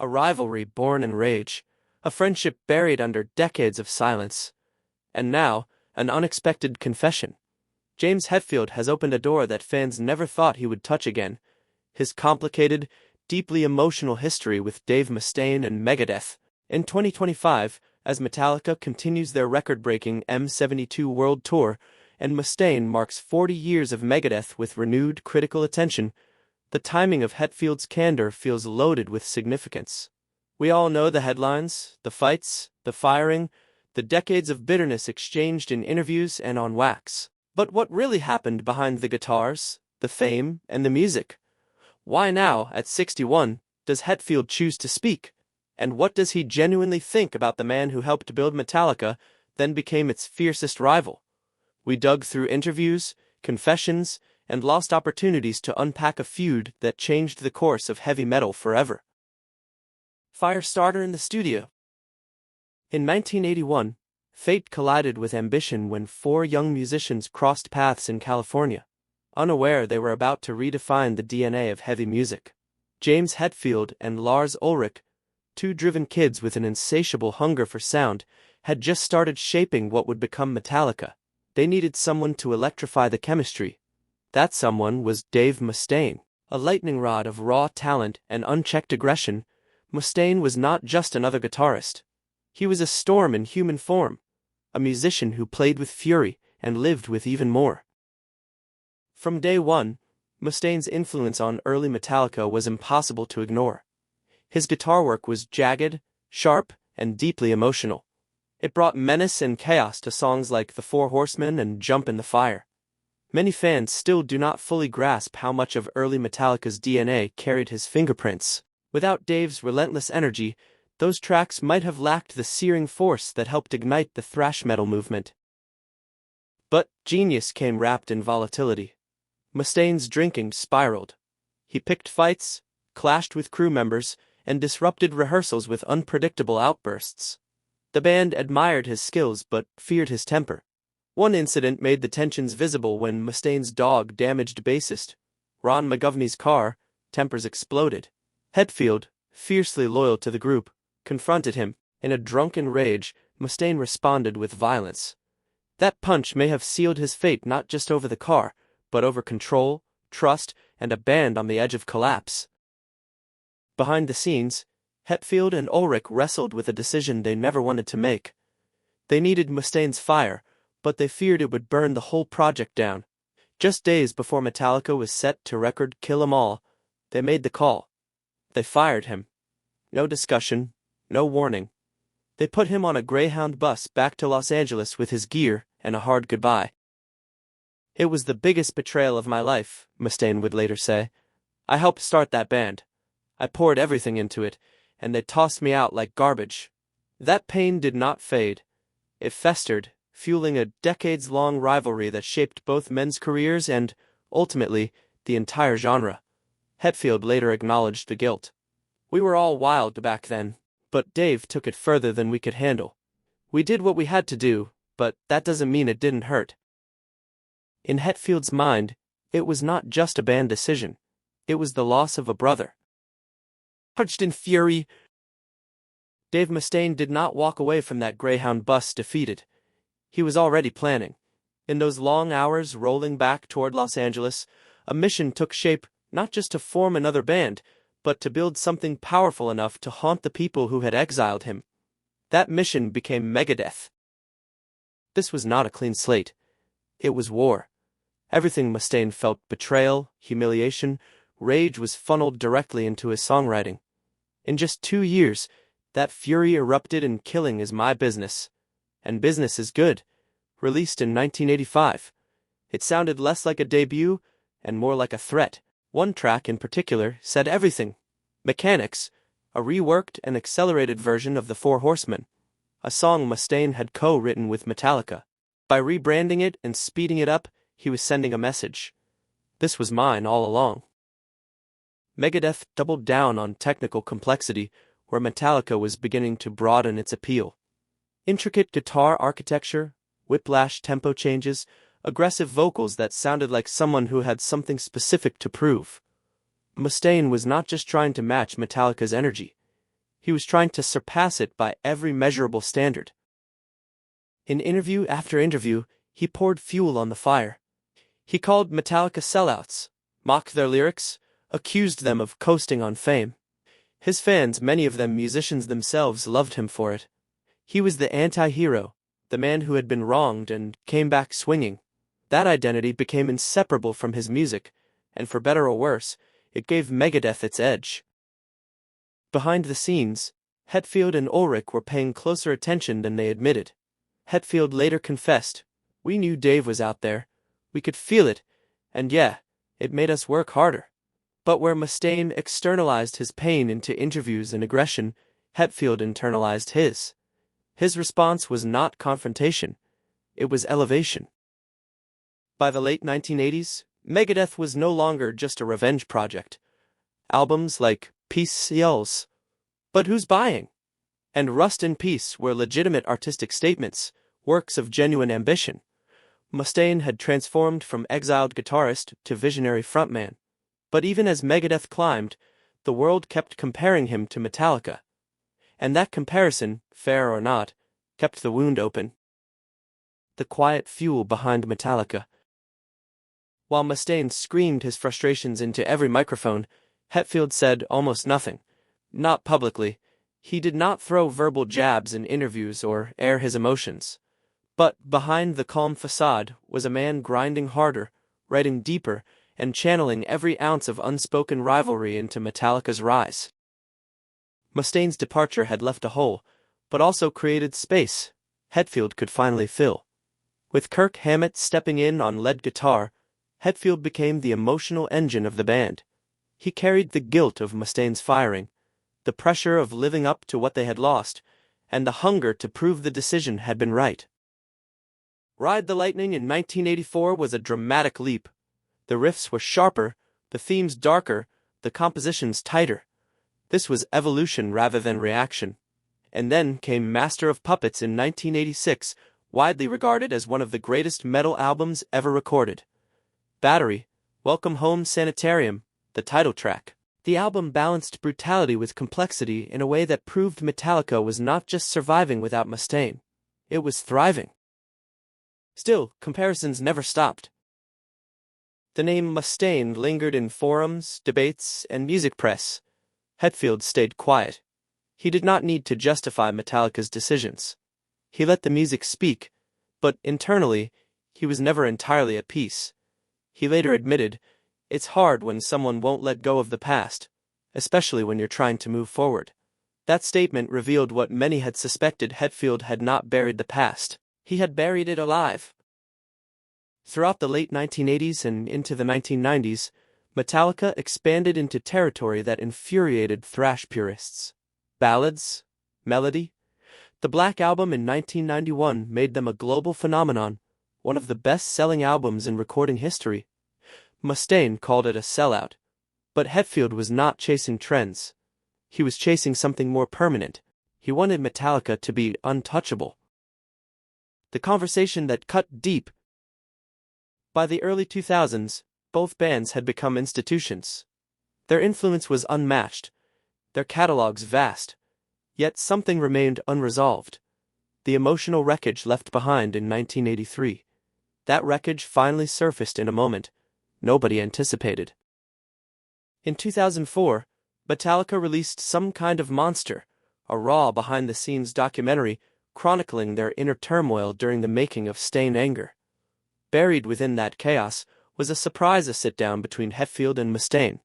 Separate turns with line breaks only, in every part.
a rivalry born in rage, a friendship buried under decades of silence. And now, an unexpected confession. James Hetfield has opened a door that fans never thought he would touch again. His complicated, deeply emotional history with Dave Mustaine and Megadeth. In 2025, as Metallica continues their record-breaking M72 World Tour, and Mustaine marks 40 years of Megadeth with renewed critical attention, the timing of Hetfield's candor feels loaded with significance. We all know the headlines, the fights, the firing, the decades of bitterness exchanged in interviews and on wax. But what really happened behind the guitars, the fame, and the music? Why now, at 61, does Hetfield choose to speak? And what does he genuinely think about the man who helped build Metallica, then became its fiercest rival? We dug through interviews, confessions, and lost opportunities to unpack a feud that changed the course of heavy metal forever. Firestarter in the studio. In 1981, fate collided with ambition when four young musicians crossed paths in California, unaware they were about to redefine the DNA of heavy music. James Hetfield and Lars Ulrich, two driven kids with an insatiable hunger for sound, had just started shaping what would become Metallica. They needed someone to electrify the chemistry. That someone was Dave Mustaine. A lightning rod of raw talent and unchecked aggression, Mustaine was not just another guitarist. He was a storm in human form, a musician who played with fury and lived with even more. From day one, Mustaine's influence on early Metallica was impossible to ignore. His guitar work was jagged, sharp, and deeply emotional. It brought menace and chaos to songs like The Four Horsemen and Jump in the Fire. Many fans still do not fully grasp how much of early Metallica's DNA carried his fingerprints. Without Dave's relentless energy, those tracks might have lacked the searing force that helped ignite the thrash metal movement. But genius came wrapped in volatility. Mustaine's drinking spiraled. He picked fights, clashed with crew members, and disrupted rehearsals with unpredictable outbursts. The band admired his skills but feared his temper. One incident made the tensions visible when Mustaine's dog damaged bassist Ron McGovney's car. Tempers exploded. Hetfield, fiercely loyal to the group, confronted him. In a drunken rage, Mustaine responded with violence. That punch may have sealed his fate not just over the car, but over control, trust, and a band on the edge of collapse. Behind the scenes, Hetfield and Ulrich wrestled with a decision they never wanted to make. They needed Mustaine's fire, but they feared it would burn the whole project down. Just days before Metallica was set to record Kill 'Em All, they made the call. They fired him. No discussion, no warning. They put him on a Greyhound bus back to Los Angeles with his gear and a hard goodbye. "It was the biggest betrayal of my life," Mustaine would later say. "I helped start that band. I poured everything into it, and they tossed me out like garbage." That pain did not fade. It festered, fueling a decades-long rivalry that shaped both men's careers and, ultimately, the entire genre. Hetfield later acknowledged the guilt. "We were all wild back then, but Dave took it further than we could handle. We did what we had to do, but that doesn't mean it didn't hurt." In Hetfield's mind, it was not just a band decision. It was the loss of a brother. Charged in fury, Dave Mustaine did not walk away from that Greyhound bus defeated. He was already planning. In those long hours rolling back toward Los Angeles, a mission took shape not just to form another band, but to build something powerful enough to haunt the people who had exiled him. That mission became Megadeth. This was not a clean slate. It was war. Everything Mustaine felt, betrayal, humiliation, rage, was funneled directly into his songwriting. In just 2 years, that fury erupted in Killing Is My Business. And Business Is Good, released in 1985. It sounded less like a debut and more like a threat. One track in particular said everything. Mechanics, a reworked and accelerated version of The Four Horsemen, a song Mustaine had co-written with Metallica. By rebranding it and speeding it up, he was sending a message. This was mine all along. Megadeth doubled down on technical complexity, where Metallica was beginning to broaden its appeal. Intricate guitar architecture, whiplash tempo changes, aggressive vocals that sounded like someone who had something specific to prove. Mustaine was not just trying to match Metallica's energy. He was trying to surpass it by every measurable standard. In interview after interview, he poured fuel on the fire. He called Metallica sellouts, mocked their lyrics, accused them of coasting on fame. His fans, many of them musicians themselves, loved him for it. He was the anti-hero, the man who had been wronged and came back swinging. That identity became inseparable from his music, and for better or worse, it gave Megadeth its edge. Behind the scenes, Hetfield and Ulrich were paying closer attention than they admitted. Hetfield later confessed, "We knew Dave was out there. We could feel it, and yeah, it made us work harder." But where Mustaine externalized his pain into interviews and aggression, Hetfield internalized his. His response was not confrontation, it was elevation. By the late 1980s, Megadeth was no longer just a revenge project. Albums like Peace Yells, But Who's Buying? And Rust in Peace were legitimate artistic statements, works of genuine ambition. Mustaine had transformed from exiled guitarist to visionary frontman. But even as Megadeth climbed, the world kept comparing him to Metallica. And that comparison, fair or not, kept the wound open. The quiet fuel behind Metallica. While Mustaine screamed his frustrations into every microphone, Hetfield said almost nothing. Not publicly. He did not throw verbal jabs in interviews or air his emotions. But behind the calm facade was a man grinding harder, writing deeper, and channeling every ounce of unspoken rivalry into Metallica's rise. Mustaine's departure had left a hole, but also created space Hetfield could finally fill. With Kirk Hammett stepping in on lead guitar, Hetfield became the emotional engine of the band. He carried the guilt of Mustaine's firing, the pressure of living up to what they had lost, and the hunger to prove the decision had been right. Ride the Lightning in 1984 was a dramatic leap. The riffs were sharper, the themes darker, the compositions tighter. This was evolution rather than reaction. And then came Master of Puppets in 1986, widely regarded as one of the greatest metal albums ever recorded. Battery, Welcome Home Sanitarium, the title track. The album balanced brutality with complexity in a way that proved Metallica was not just surviving without Mustaine. It was thriving. Still, comparisons never stopped. The name Mustaine lingered in forums, debates, and music press. Hetfield stayed quiet. He did not need to justify Metallica's decisions. He let the music speak, but internally, he was never entirely at peace. He later admitted, "It's hard when someone won't let go of the past, especially when you're trying to move forward." That statement revealed what many had suspected: Hetfield had not buried the past. He had buried it alive. Throughout the late 1980s and into the 1990s, Metallica expanded into territory that infuriated thrash purists. Ballads, melody. The Black Album in 1991 made them a global phenomenon, one of the best-selling albums in recording history. Mustaine called it a sellout. But Hetfield was not chasing trends. He was chasing something more permanent. He wanted Metallica to be untouchable. The conversation that cut deep. By the early 2000s, both bands had become institutions. Their influence was unmatched, their catalogs vast, yet something remained unresolved. The emotional wreckage left behind in 1983. That wreckage finally surfaced in a moment nobody anticipated. In 2004, Metallica released Some Kind of Monster, a raw behind-the-scenes documentary chronicling their inner turmoil during the making of Stain Anger. Buried within that chaos was a surprise sit-down between Hetfield and Mustaine.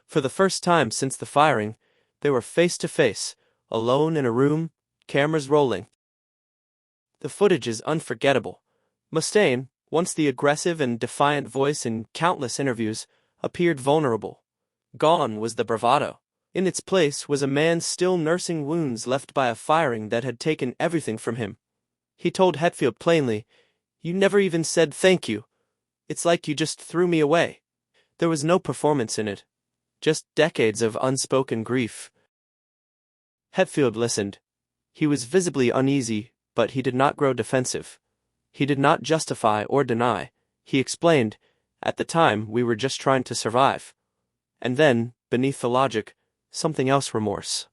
For the first time since the firing, they were face-to-face, alone in a room, cameras rolling. The footage is unforgettable. Mustaine, once the aggressive and defiant voice in countless interviews, appeared vulnerable. Gone was the bravado. In its place was a man still nursing wounds left by a firing that had taken everything from him. He told Hetfield plainly, "You never even said thank you. It's like you just threw me away." There was no performance in it, just decades of unspoken grief. Hetfield listened. He was visibly uneasy, but he did not grow defensive. He did not justify or deny. He explained, "At the time, we were just trying to survive." And then, beneath the logic, something else: remorse.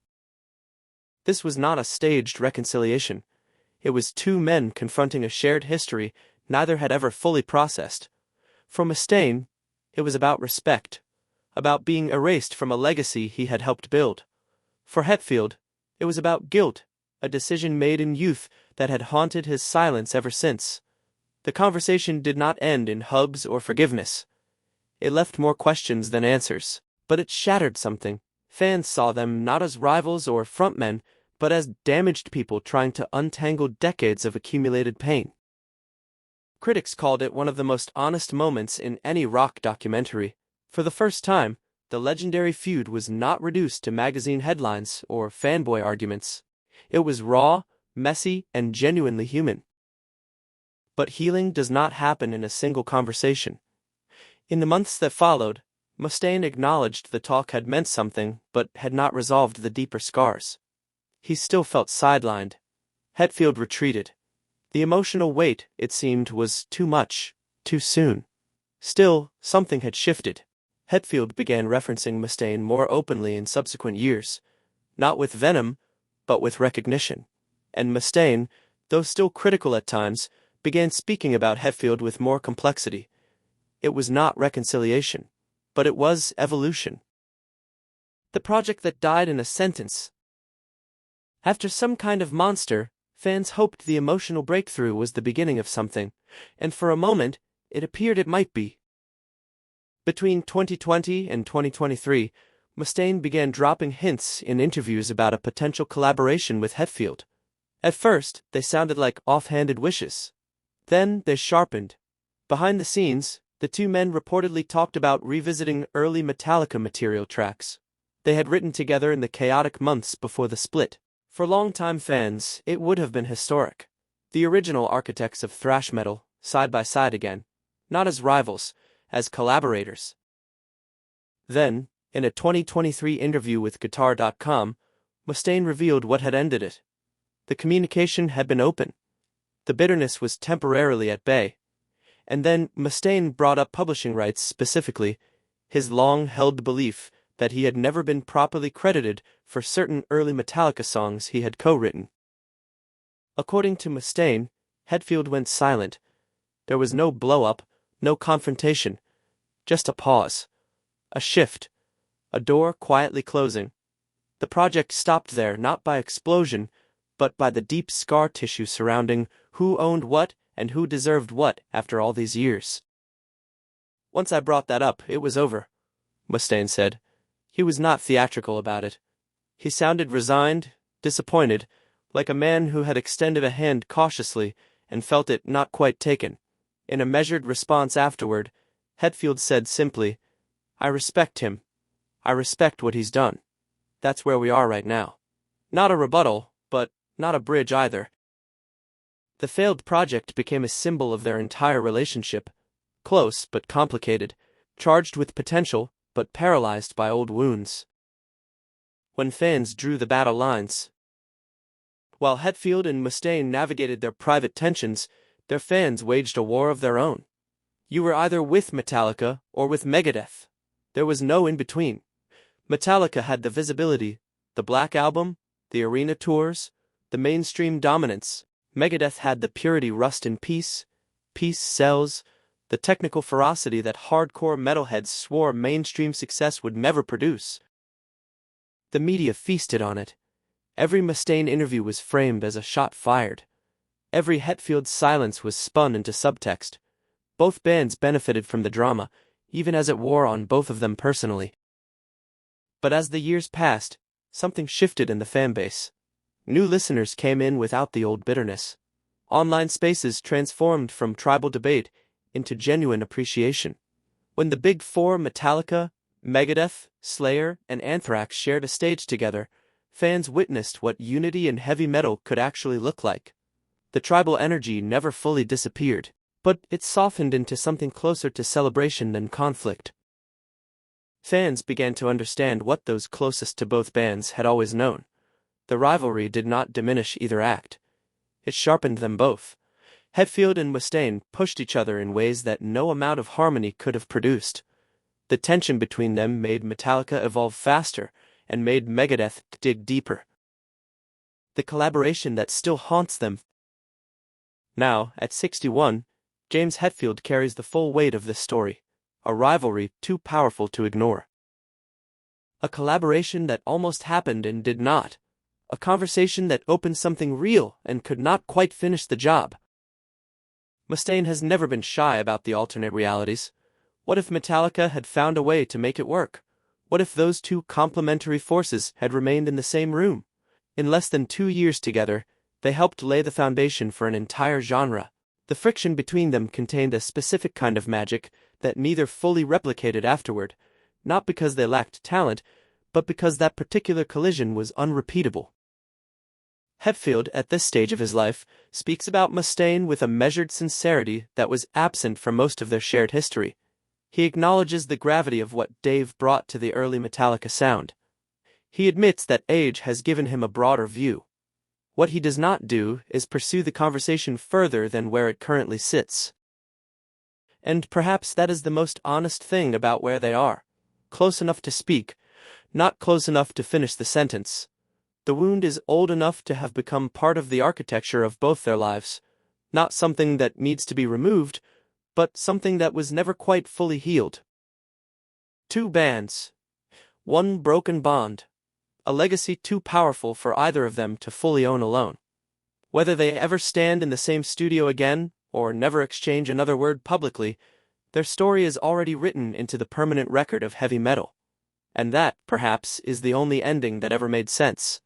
This was not a staged reconciliation. It was two men confronting a shared history neither had ever fully processed. For Mustaine, it was about respect, about being erased from a legacy he had helped build. For Hetfield, it was about guilt, a decision made in youth that had haunted his silence ever since. The conversation did not end in hugs or forgiveness. It left more questions than answers, but it shattered something. Fans saw them not as rivals or frontmen, but as damaged people trying to untangle decades of accumulated pain. Critics called it one of the most honest moments in any rock documentary. For the first time, the legendary feud was not reduced to magazine headlines or fanboy arguments. It was raw, messy, and genuinely human. But healing does not happen in a single conversation. In the months that followed, Mustaine acknowledged the talk had meant something but had not resolved the deeper scars. He still felt sidelined. Hetfield retreated. The emotional weight, it seemed, was too much, too soon. Still, something had shifted. Hetfield began referencing Mustaine more openly in subsequent years, not with venom, but with recognition. And Mustaine, though still critical at times, began speaking about Hetfield with more complexity. It was not reconciliation, but it was evolution. The project that died in a sentence. After Some Kind of Monster, fans hoped the emotional breakthrough was the beginning of something, and for a moment, it appeared it might be. Between 2020 and 2023, Mustaine began dropping hints in interviews about a potential collaboration with Hetfield. At first, they sounded like offhanded wishes. Then they sharpened. Behind the scenes, the two men reportedly talked about revisiting early Metallica material tracks they had written together in the chaotic months before the split. For longtime fans, it would have been historic. The original architects of thrash metal, side by side again, not as rivals, as collaborators. Then, in a 2023 interview with Guitar.com, Mustaine revealed what had ended it. The communication had been open. The bitterness was temporarily at bay. And then Mustaine brought up publishing rights specifically, his long-held belief that he had never been properly credited for certain early Metallica songs he had co-written. According to Mustaine, Hetfield went silent. There was no blow-up, no confrontation, just a pause, a shift, a door quietly closing. The project stopped there not by explosion, but by the deep scar tissue surrounding who owned what and who deserved what after all these years. Once I brought that up, it was over, Mustaine said. He was not theatrical about it. He sounded resigned, disappointed, like a man who had extended a hand cautiously and felt it not quite taken. In a measured response afterward, Hetfield said simply, "I respect him. I respect what he's done. That's where we are right now." Not a rebuttal, but not a bridge either. The failed project became a symbol of their entire relationship, close but complicated, charged with potential but paralyzed by old wounds. When fans drew the battle lines. While Hetfield and Mustaine navigated their private tensions, their fans waged a war of their own. You were either with Metallica or with Megadeth. There was no in-between. Metallica had the visibility, the Black Album, the arena tours, the mainstream dominance. Megadeth had the purity rust in peace, peace sells, the technical ferocity that hardcore metalheads swore mainstream success would never produce. The media feasted on it. Every Mustaine interview was framed as a shot fired. Every Hetfield silence was spun into subtext. Both bands benefited from the drama, even as it wore on both of them personally. But as the years passed, something shifted in the fanbase. New listeners came in without the old bitterness. Online spaces transformed from tribal debate into genuine appreciation. When the Big Four Metallica, Megadeth, Slayer, and Anthrax shared a stage together, fans witnessed what unity in heavy metal could actually look like. The tribal energy never fully disappeared, but it softened into something closer to celebration than conflict. Fans began to understand what those closest to both bands had always known. The rivalry did not diminish either act. It sharpened them both. Hetfield and Mustaine pushed each other in ways that no amount of harmony could have produced. The tension between them made Metallica evolve faster and made Megadeth dig deeper. the collaboration that still haunts them. Now, at 61, James Hetfield carries the full weight of this story, a rivalry too powerful to ignore. A collaboration that almost happened and did not. A conversation that opened something real and could not quite finish the job. Mustaine has never been shy about the alternate realities. What if Metallica had found a way to make it work? What if those two complementary forces had remained in the same room? In less than 2 years together, they helped lay the foundation for an entire genre. The friction between them contained a specific kind of magic that neither fully replicated afterward, not because they lacked talent, but because that particular collision was unrepeatable. Hetfield, at this stage of his life, speaks about Mustaine with a measured sincerity that was absent from most of their shared history. He acknowledges the gravity of what Dave brought to the early Metallica sound. He admits that age has given him a broader view. What he does not do is pursue the conversation further than where it currently sits. And perhaps that is the most honest thing about where they are. Close enough to speak, not close enough to finish the sentence. The wound is old enough to have become part of the architecture of both their lives, not something that needs to be removed, but something that was never quite fully healed. Two bands. One broken bond. A legacy too powerful for either of them to fully own alone. Whether they ever stand in the same studio again, or never exchange another word publicly, their story is already written into the permanent record of heavy metal. And that, perhaps, is the only ending that ever made sense.